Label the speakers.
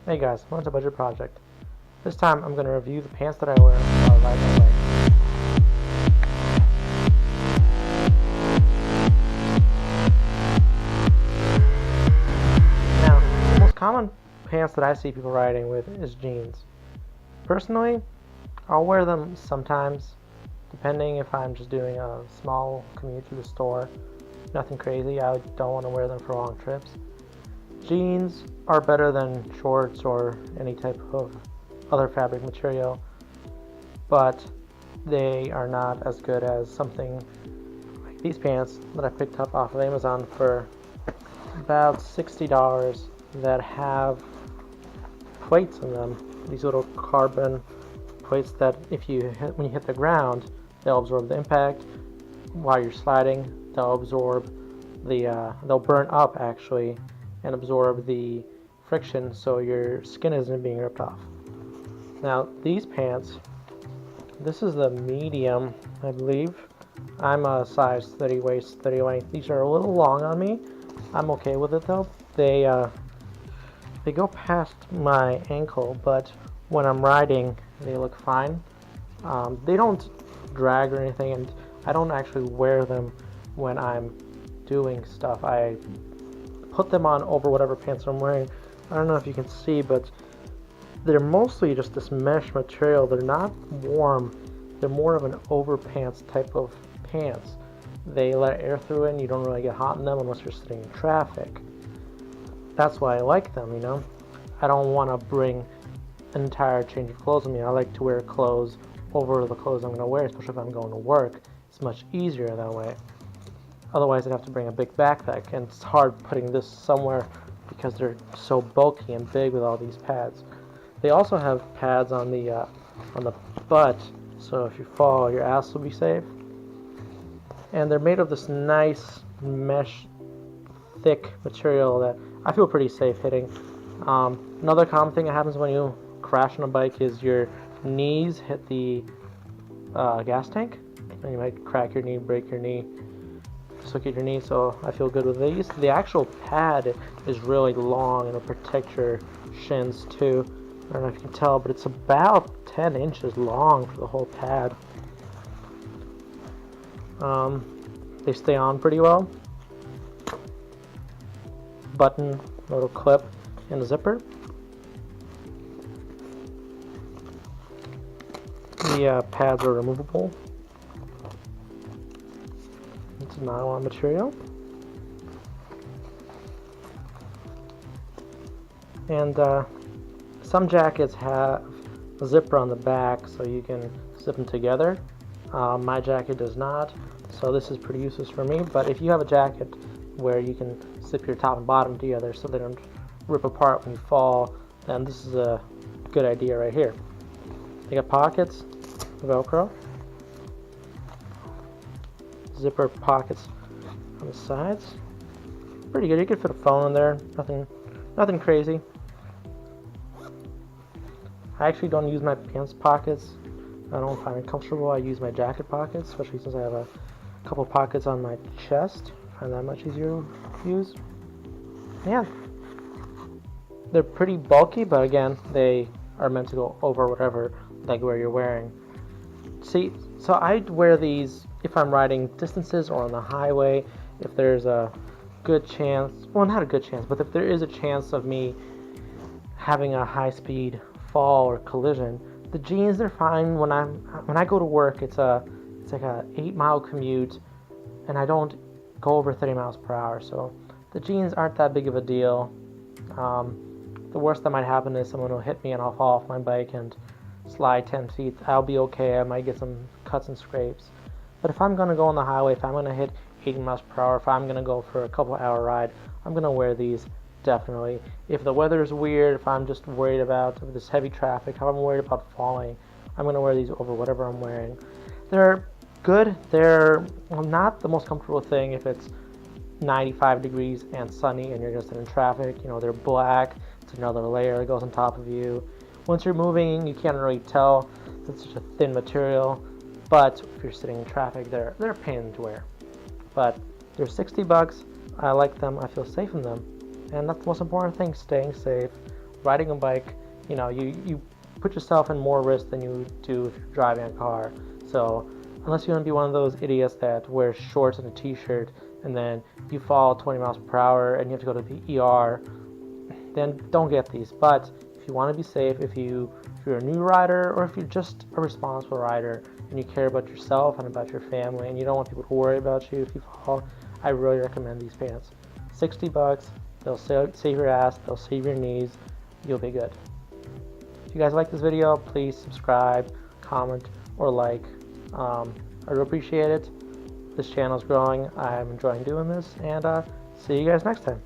Speaker 1: Hey guys, welcome to Budget Project. This time I'm going to review the pants that I wear while riding my bike. Now, the most common pants that I see people riding with is jeans. Personally, I'll wear them sometimes, depending if I'm just doing a small commute to the store. Nothing crazy, I don't want to wear them for long trips. Jeans are better than shorts or any type of other fabric material, but they are not as good as something like these pants that I picked up off of Amazon for about $60 that have plates in them. These little carbon plates that when you hit the ground, they'll absorb the impact. While you're sliding, they'll burn up actually and absorb the friction so your skin isn't being ripped off. Now these pants, this is the medium, I believe. I'm a size 30 waist, 30 length. These are a little long on me. I'm okay with it though. They go past my ankle, but when I'm riding, they look fine. They don't drag or anything, and I don't actually wear them when I'm doing stuff. I put them on over whatever pants I'm wearing. I don't know if you can see, but they're mostly just this mesh material. They're not warm. They're more of an overpants type of pants. They let air through it and you don't really get hot in them unless you're sitting in traffic. That's why I like them, you know. I don't want to bring an entire change of clothes with me. I like to wear clothes over the clothes I'm going to wear, especially if I'm going to work. It's much easier that way. Otherwise, I'd have to bring a big backpack, and it's hard putting this somewhere because they're so bulky and big with all these pads. They also have pads on the butt, so if you fall, your ass will be safe. And they're made of this nice mesh, thick material that I feel pretty safe hitting. Another common thing that happens when you crash on a bike is your knees hit the gas tank, and you might crack your knee, break your knee, dislocate your knee. So I feel good with these. The actual pad is really long and it'll protect your shins too. I don't know if you can tell, but it's about 10 inches long for the whole pad. They stay on pretty well. Button, little clip, and a zipper. The pads are removable. It's nylon material. And some jackets have a zipper on the back so you can zip them together. My jacket does not, so this is pretty useless for me. But if you have a jacket where you can zip your top and bottom together so they don't rip apart when you fall, then this is a good idea right here. They got pockets, Velcro, zipper pockets on the sides. Pretty good. You could fit a phone in there. Nothing crazy. I actually don't use my pants pockets. I don't find it comfortable. I use my jacket pockets, especially since I have a couple pockets on my chest. I find that much easier to use. Yeah. They're pretty bulky, but again, they are meant to go over whatever leg wear you're wearing. See, so I'd wear these if I'm riding distances or on the highway, if there's a good chance, well, not a good chance, but if there is a chance of me having a high-speed fall or collision. The jeans, they're fine. When I go to work, it's like a 8-mile commute, and I don't go over 30 miles per hour, so the jeans aren't that big of a deal. The worst that might happen is someone will hit me and I'll fall off my bike and slide 10 feet. I'll be okay. I might get some cuts and scrapes. But if I'm going to go on the highway, if I'm going to hit 80 miles per hour, if I'm going to go for a couple-hour ride, I'm going to wear these, definitely. If the weather is weird, if I'm just worried about this heavy traffic, if I'm worried about falling, I'm going to wear these over whatever I'm wearing. They're good. They're not the most comfortable thing if it's 95 degrees and sunny and you're just in traffic. You know, they're black. It's another layer that goes on top of you. Once you're moving, you can't really tell. It's such a thin material. But if you're sitting in traffic, they're a pain to wear. But they're $60. I like them. I feel safe in them. And that's the most important thing, staying safe riding a bike, you put yourself in more risk than you do if you're driving a car. So unless you want to be one of those idiots that wears shorts and a t-shirt and then you fall 20 miles per hour and you have to go to the ER, then don't get these. But if you want to be safe, if you're a new rider, or if you're just a responsible rider and you care about yourself and about your family and you don't want people to worry about you if you fall, I really recommend these pants. $60, they'll save your ass, they'll save your knees, you'll be good. If you guys like this video, please subscribe, comment, or like. I really appreciate it. This channel is growing. I'm enjoying doing this, and see you guys next time.